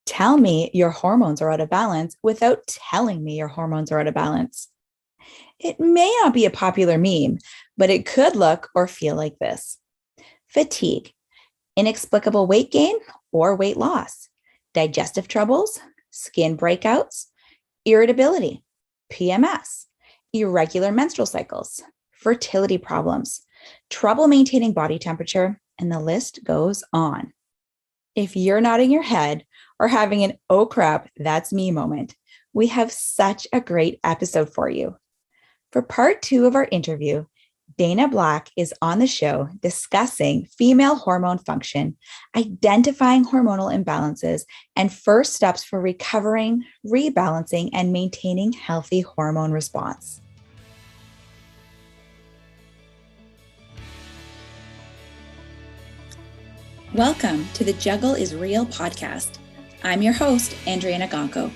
Tell me your hormones are out of balance without telling me your hormones are out of balance. It may not be a popular meme, but it could look or feel like this: fatigue, inexplicable weight gain or weight loss, digestive troubles, skin breakouts, irritability, PMS, irregular menstrual cycles, fertility problems, trouble maintaining body temperature, and the list goes on. If you're nodding your head or having an oh crap, that's me moment, we have such a great episode for you. For part 2 of our interview, Dana Black is on the show discussing female hormone function, identifying hormonal imbalances, and first steps for recovering, rebalancing, and maintaining healthy hormone response. Welcome to the Juggle is Real podcast. I'm your host, Andryanna.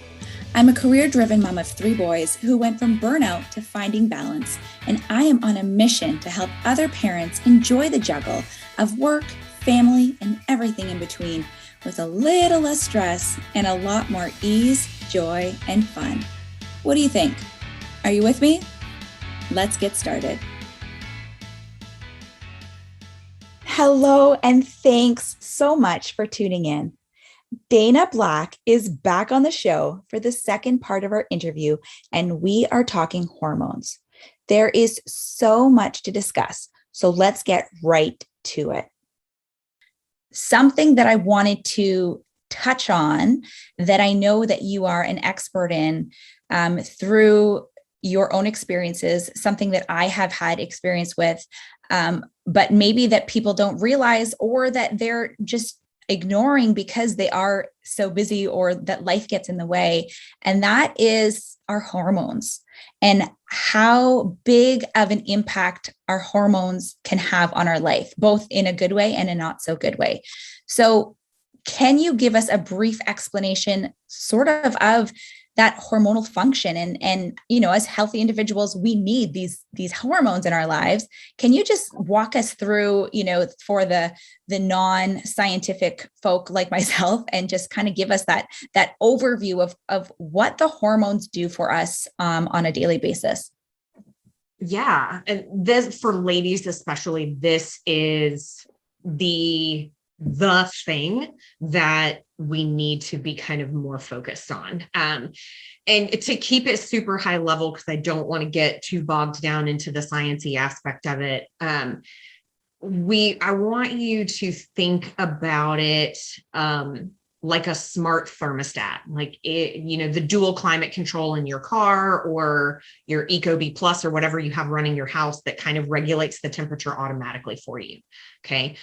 I'm a career-driven mom of 3 boys who went from burnout to finding balance, and I am on a mission to help other parents enjoy the juggle of work, family, and everything in between with a little less stress and a lot more ease, joy, and fun. What do you think? Are you with me? Let's get started. Hello, and thanks so much for tuning in. Dana Black is back on the show for the second part of our interview, and we are talking hormones. There is so much to discuss, so let's get right to it. Something that I wanted to touch on that I know that you are an expert in through your own experiences, something that I have had experience with, but maybe that people don't realize or that they're just ignoring because they are so busy or that life gets in the way. And that is our hormones and how big of an impact our hormones can have on our life, both in a good way and a not so good way. So can you give us a brief explanation sort of that hormonal function and as healthy individuals, we need these hormones in our lives. Can you just walk us through, for the non-scientific folk like myself, and just kind of give us that overview of what the hormones do for us on a daily basis? Yeah. And this, for ladies especially, this is the thing that we need to be kind of more focused on. And to keep it super high level, because I don't want to get too bogged down into the sciencey aspect of it. I want you to think about it like a smart thermostat, like the dual climate control in your car or your Ecobee Plus or whatever you have running your house that kind of regulates the temperature automatically for you. Okay.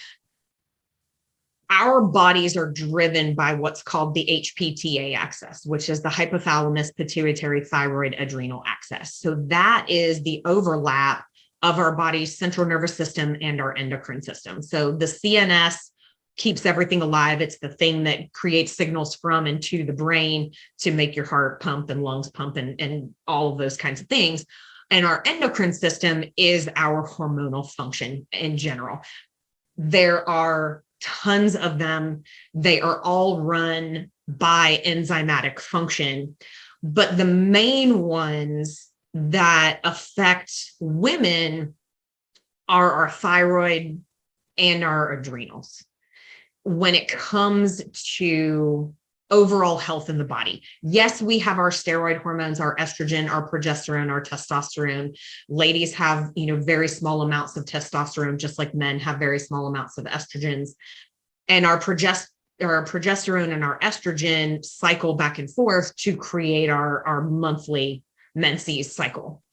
Our bodies are driven by what's called the HPTA axis, which is the hypothalamus, pituitary, thyroid, adrenal axis. So that is the overlap of our body's central nervous system and our endocrine system. So the CNS keeps everything alive. It's the thing that creates signals from and to the brain to make your heart pump and lungs pump and all of those kinds of things. And our endocrine system is our hormonal function in general. There are tons of them. They are all run by enzymatic function, but the main ones that affect women are our thyroid and our adrenals when it comes to overall health in the body. Yes, we have our steroid hormones, our estrogen, our progesterone, our testosterone. Ladies have, very small amounts of testosterone, just like men have very small amounts of estrogens. And our progesterone and our estrogen cycle back and forth to create our monthly menses cycle.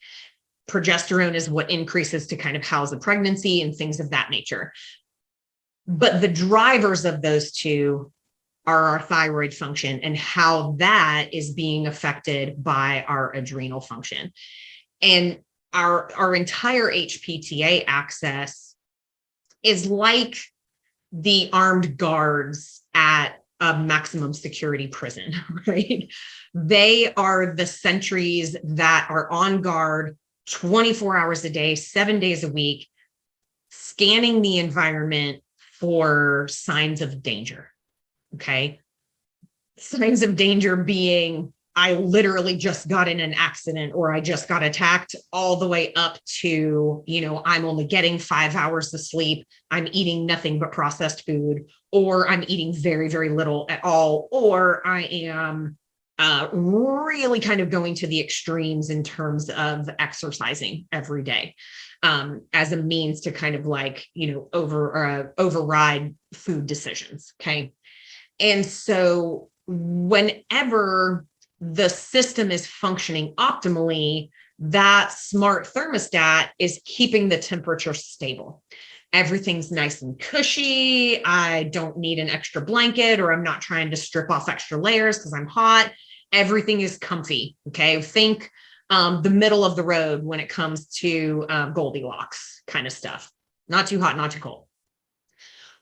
Progesterone is what increases to kind of house a pregnancy and things of that nature. But the drivers of those two are our thyroid function and how that is being affected by our adrenal function. And our entire HPTA axis is like the armed guards at a maximum security prison, right? They are the sentries that are on guard 24 hours a day, 7 days a week, scanning the environment for signs of danger. Okay. Signs of danger being I literally just got in an accident or I just got attacked, all the way up to, I'm only getting 5 hours of sleep. I'm eating nothing but processed food, or I'm eating very, very little at all, or I am really kind of going to the extremes in terms of exercising every day as a means to kind of like, override food decisions. Okay. And so whenever the system is functioning optimally, that smart thermostat is keeping the temperature stable. Everything's nice and cushy. I don't need an extra blanket, or I'm not trying to strip off extra layers because I'm hot. Everything is comfy. Okay. Think the middle of the road when it comes to Goldilocks kind of stuff. Not too hot, not too cold.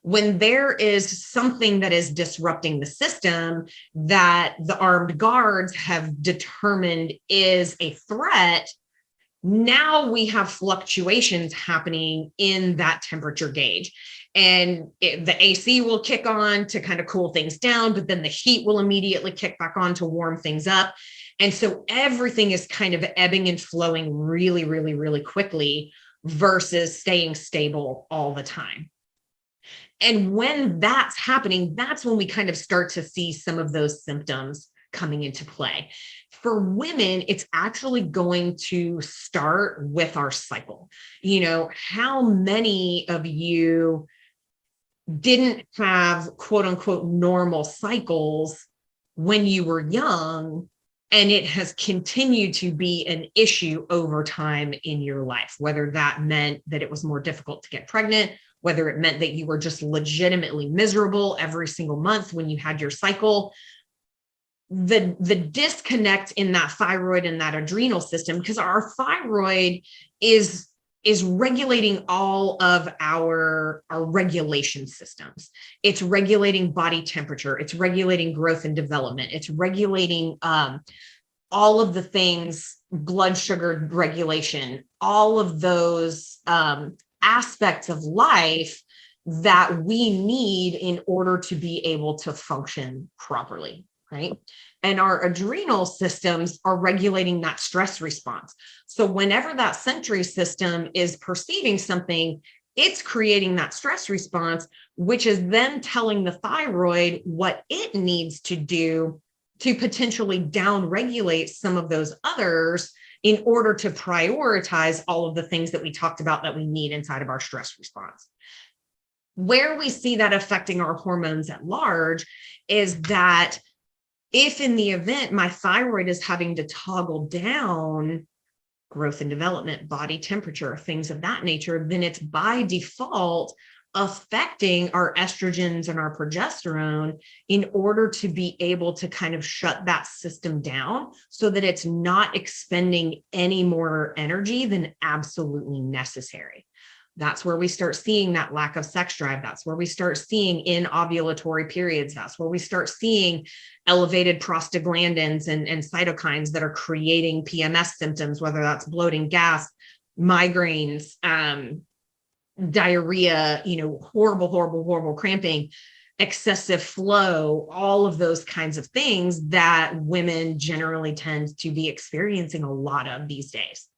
When there is something that is disrupting the system that the armed guards have determined is a threat, now we have fluctuations happening in that temperature gauge. And the AC will kick on to kind of cool things down, but then the heat will immediately kick back on to warm things up. And so everything is kind of ebbing and flowing really, really, really quickly versus staying stable all the time. And when that's happening, that's when we kind of start to see some of those symptoms coming into play. For women, it's actually going to start with our cycle. How many of you didn't have quote unquote normal cycles when you were young, and it has continued to be an issue over time in your life, whether that meant that it was more difficult to get pregnant, whether it meant that you were just legitimately miserable every single month when you had your cycle. The disconnect in that thyroid and that adrenal system, because our thyroid is regulating all of our regulation systems. It's regulating body temperature. It's regulating growth and development. It's regulating all of the things, blood sugar regulation, all of those aspects of life that we need in order to be able to function properly, right? And our adrenal systems are regulating that stress response. So whenever that sensory system is perceiving something, it's creating that stress response, which is then telling the thyroid what it needs to do to potentially downregulate some of those others in order to prioritize all of the things that we talked about that we need inside of our stress response. Where we see that affecting our hormones at large is that if in the event my thyroid is having to toggle down growth and development, body temperature, things of that nature, then it's by default affecting our estrogens and our progesterone in order to be able to kind of shut that system down so that it's not expending any more energy than absolutely necessary. That's where we start seeing that lack of sex drive. That's where we start seeing in ovulatory periods. That's where we start seeing elevated prostaglandins and cytokines that are creating PMS symptoms, whether that's bloating, gas, migraines, diarrhea, horrible cramping, excessive flow, all of those kinds of things that women generally tend to be experiencing a lot of these days.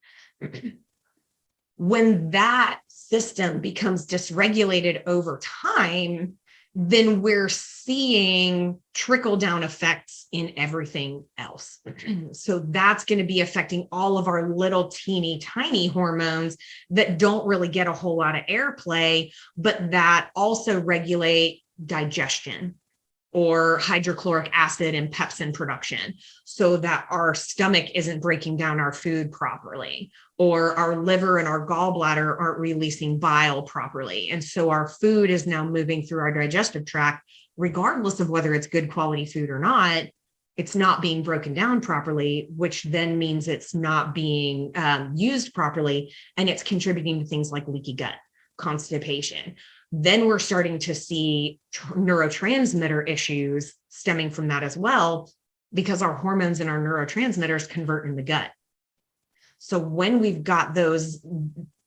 When that system becomes dysregulated over time, then we're seeing trickle down effects in everything else. So that's going to be affecting all of our little teeny tiny hormones that don't really get a whole lot of airplay, but that also regulate digestion or hydrochloric acid and pepsin production, so that our stomach isn't breaking down our food properly, or our liver and our gallbladder aren't releasing bile properly. And so our food is now moving through our digestive tract, regardless of whether it's good quality food or not. It's not being broken down properly, which then means it's not being used properly, and it's contributing to things like leaky gut, constipation. Then we're starting to see neurotransmitter issues stemming from that as well, because our hormones and our neurotransmitters convert in the gut. So when we've got those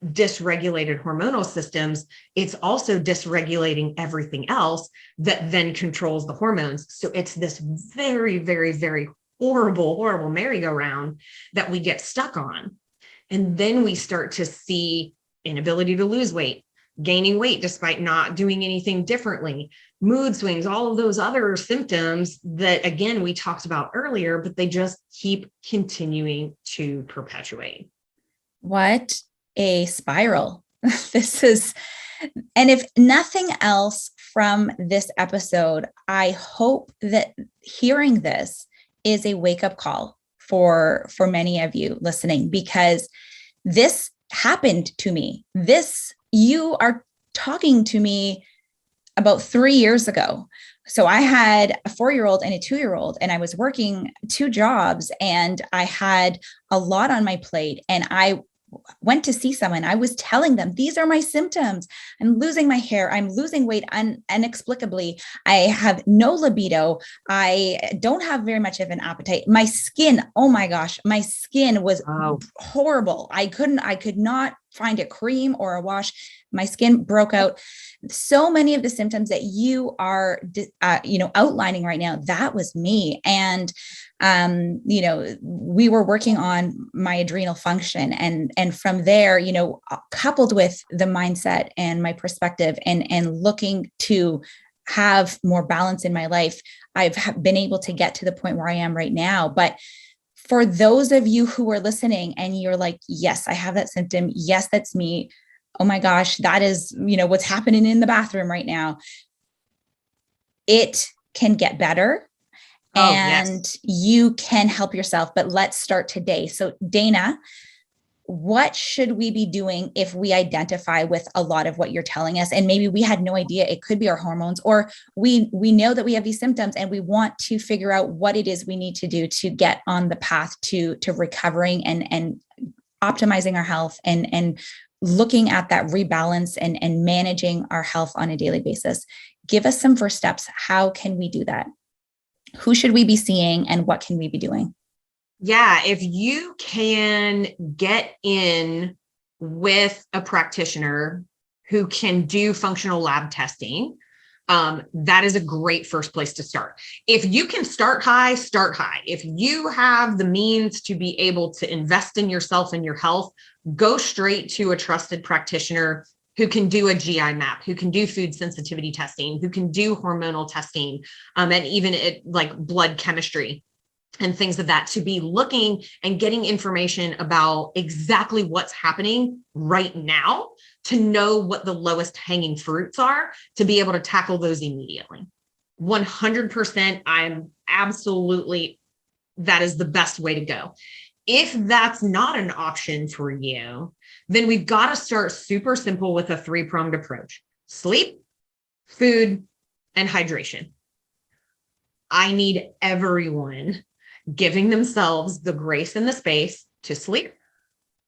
dysregulated hormonal systems, it's also dysregulating everything else that then controls the hormones. So it's this very, very, very horrible merry-go-round that we get stuck on. And then we start to see inability to lose weight, gaining weight despite not doing anything differently, mood swings, all of those other symptoms that, again, we talked about earlier, but they just keep continuing to perpetuate. What a spiral. This is, and if nothing else from this episode, I hope that hearing this is a wake-up call for many of you listening, because this happened to me. You are talking to me about 3 years ago. So I had a 4-year-old and a 2-year-old, and I was working 2 jobs, and I had a lot on my plate, and I went to see someone. I was telling them, these are my symptoms. I'm losing my hair. I'm losing weight inexplicably. I have no libido. I don't have very much of an appetite. My skin, oh my gosh, my skin was horrible. I could not find a cream or a wash. My skin broke out. So many of the symptoms that you are, outlining right now, that was me. And, we were working on my adrenal function, and from there, coupled with the mindset and my perspective and looking to have more balance in my life, I've been able to get to the point where I am right now. But for those of you who are listening and you're like, yes, I have that symptom. Yes, that's me. Oh my gosh, that is, what's happening in the bathroom right now. It can get better. And yes, you can help yourself, but let's start today. So Dana, what should we be doing if we identify with a lot of what you're telling us? And maybe we had no idea it could be our hormones, or we know that we have these symptoms and we want to figure out what it is we need to do to get on the path to recovering and optimizing our health and looking at that rebalance and managing our health on a daily basis. Give us some first steps. How can we do that? Who should we be seeing and what can we be doing? Yeah, if you can get in with a practitioner who can do functional lab testing, that is a great first place to start. If you can start high, start high. If you have the means to be able to invest in yourself and your health, go straight to a trusted practitioner who can do a GI map, who can do food sensitivity testing, who can do hormonal testing, and even like blood chemistry and things of that, to be looking and getting information about exactly what's happening right now, to know what the lowest hanging fruits are, to be able to tackle those immediately. 100%, that is the best way to go. If that's not an option for you, then we've got to start super simple with a 3-pronged approach: sleep, food, and hydration. I need everyone giving themselves the grace and the space to sleep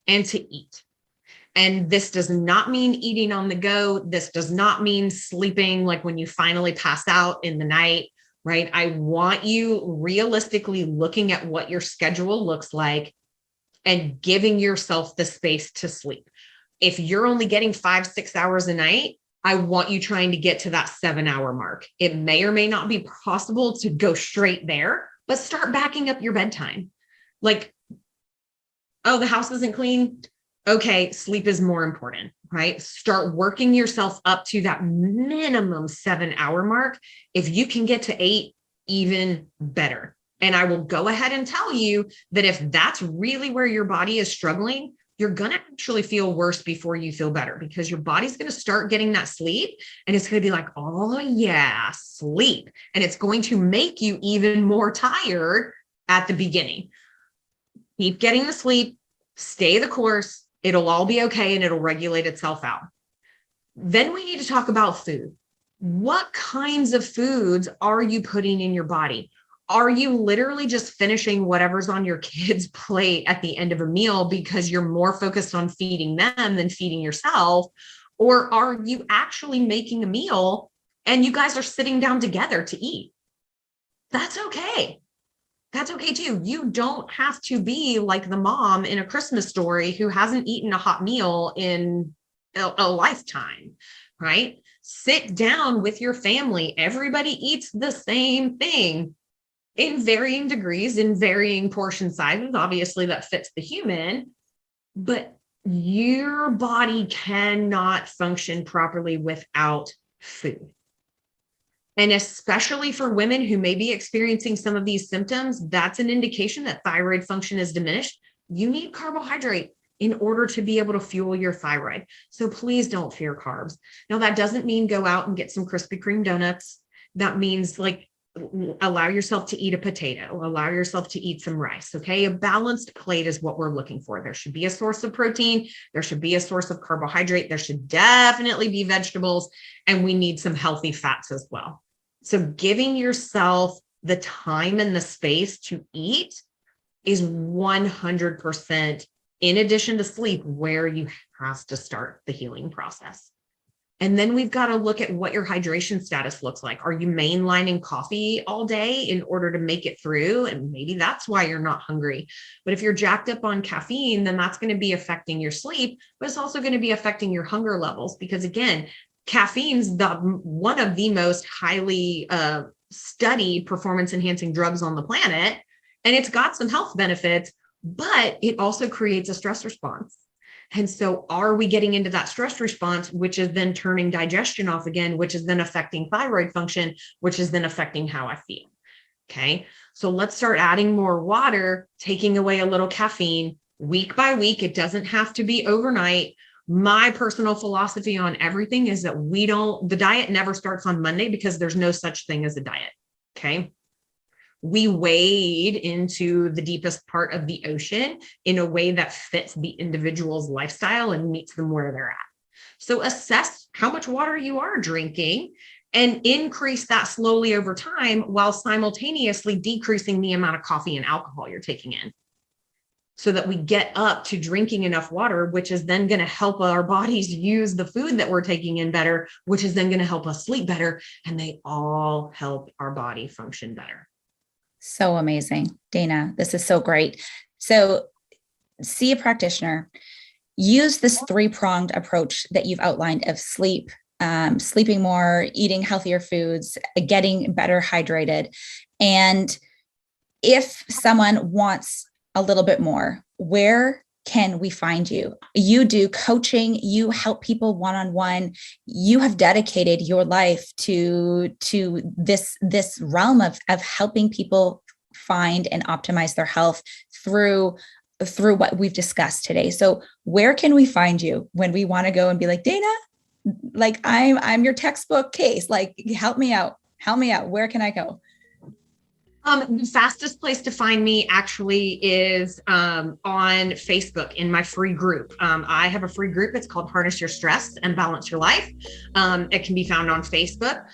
and to eat. And this does not mean eating on the go. This does not mean sleeping like when you finally pass out in the night, right? I want you realistically looking at what your schedule looks like and giving yourself the space to sleep. If you're only getting 5-6 hours a night, I want you trying to get to that 7-hour mark. It may or may not be possible to go straight there, but start backing up your bedtime. Like, oh, the house isn't clean. Okay, sleep is more important, right? Start working yourself up to that minimum 7-hour mark. If you can get to 8, even better. And I will go ahead and tell you that if that's really where your body is struggling, you're going to actually feel worse before you feel better, because your body's going to start getting that sleep and it's going to be like, oh yeah, sleep. And it's going to make you even more tired at the beginning. Keep getting the sleep, stay the course. It'll all be okay and it'll regulate itself out. Then we need to talk about food. What kinds of foods are you putting in your body? Are you literally just finishing whatever's on your kid's plate at the end of a meal because you're more focused on feeding them than feeding yourself? Or are you actually making a meal and you guys are sitting down together to eat? That's okay. That's okay too. You don't have to be like the mom in A Christmas Story who hasn't eaten a hot meal in a lifetime, right? Sit down with your family. Everybody eats the same thing in varying degrees, in varying portion sizes. Obviously, that fits the human, but your body cannot function properly without food. And especially for women who may be experiencing some of these symptoms, that's an indication that thyroid function is diminished. You need carbohydrate in order to be able to fuel your thyroid. So please don't fear carbs. Now, that doesn't mean go out and get some Krispy Kreme donuts. That means like allow yourself to eat a potato, allow yourself to eat some rice. Okay. A balanced plate is what we're looking for. There should be a source of protein. There should be a source of carbohydrate. There should definitely be vegetables, and we need some healthy fats as well. So giving yourself the time and the space to eat is 100%, in addition to sleep, where you have to start the healing process. And then we've got to look at what your hydration status looks like. Are you mainlining coffee all day in order to make it through? And maybe that's why you're not hungry. But if you're jacked up on caffeine, then that's going to be affecting your sleep, but it's also going to be affecting your hunger levels. Because again, caffeine's one of the most highly studied performance enhancing drugs on the planet. And it's got some health benefits, but it also creates a stress response. And so are we getting into that stress response, which is then turning digestion off again, which is then affecting thyroid function, which is then affecting how I feel. Okay. So let's start adding more water, taking away a little caffeine week by week. It doesn't have to be overnight. My personal philosophy on everything is that the diet never starts on Monday, because there's no such thing as a diet. Okay. We wade into the deepest part of the ocean in a way that fits the individual's lifestyle and meets them where they're at. So assess how much water you are drinking and increase that slowly over time, while simultaneously decreasing the amount of coffee and alcohol you're taking in, so that we get up to drinking enough water, which is then going to help our bodies use the food that we're taking in better, which is then going to help us sleep better. And they all help our body function better. So amazing, Dana. This is so great. So see a practitioner, use this 3-pronged approach that you've outlined of sleep, sleeping more, eating healthier foods, getting better hydrated. And if someone wants a little bit more, where can we find you? You do coaching, you help people one-on-one. You have dedicated your life to this realm of helping people find and optimize their health through what we've discussed today. So where can we find you when we want to go and be like, Dana, like I'm your textbook case, like help me out. Where can I go? The fastest place to find me actually is on Facebook in my free group. I have a free group. It's called Harness Your Stress and Balance Your Life. It can be found on Facebook.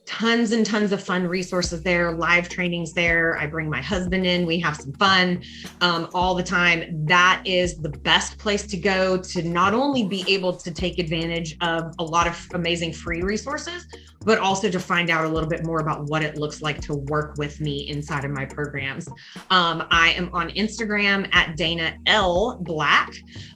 Tons and tons of fun resources there, live trainings there. I bring my husband in. We have some fun all the time. That is the best place to go to not only be able to take advantage of a lot of amazing free resources, but also to find out a little bit more about what it looks like to work with me inside of my programs. I am on Instagram at Dana L Black,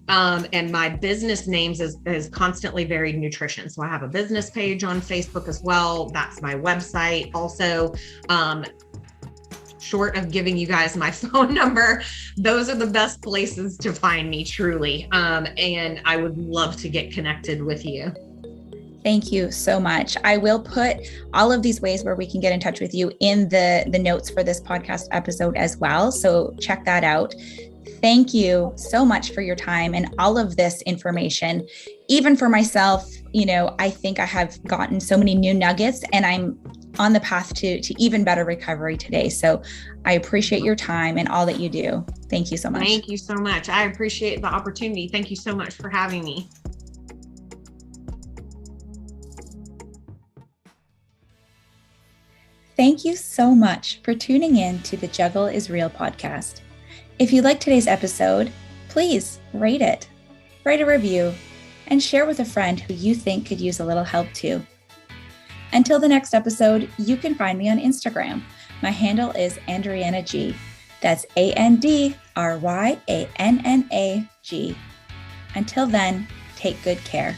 and my business names is Constantly Varied Nutrition. So I have a business page on Facebook as well. That's my website. Also, short of giving you guys my phone number, those are the best places to find me, truly. And I would love to get connected with you. Thank you so much. I will put all of these ways where we can get in touch with you in the notes for this podcast episode as well. So check that out. Thank you so much for your time and all of this information. Even for myself, I think I have gotten so many new nuggets, and I'm on the path to even better recovery today. So I appreciate your time and all that you do. Thank you so much. Thank you so much. I appreciate the opportunity. Thank you so much for having me. Thank you so much for tuning in to the Juggle is Real podcast. If you liked today's episode, please rate it, write a review, and share with a friend who you think could use a little help too. Until the next episode, you can find me on Instagram. My handle is Andryanna G. That's ANDRYANNAG. Until then, take good care.